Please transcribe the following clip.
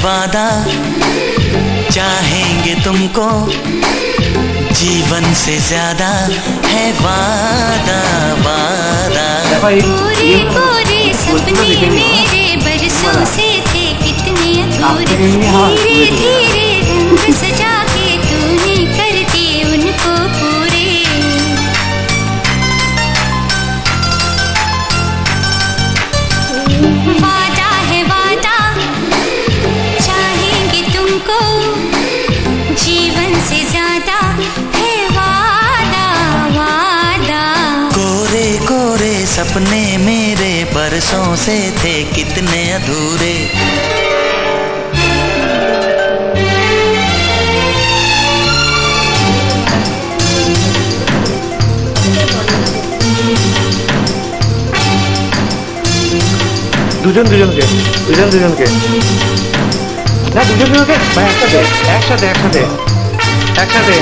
वादा, चाहेंगे तुमको जीवन से ज्यादा है वादा वादा। कोरे कोरे सपने मेरे बरसों से थे कितने अधूरे, धीरे धीरे रंग सजा के तूने कर दिए उनको पूरे। वादा है वादा, चाहेंगे तुमको जीवन से ज्यादा है वादा वादा। कोरे कोरे सपने मेरे बरसों से थे कितने अधूरे। দুজন দুজনকে না, দুজন দুজনকে একসাথে একসাথে একসাথে একসাথে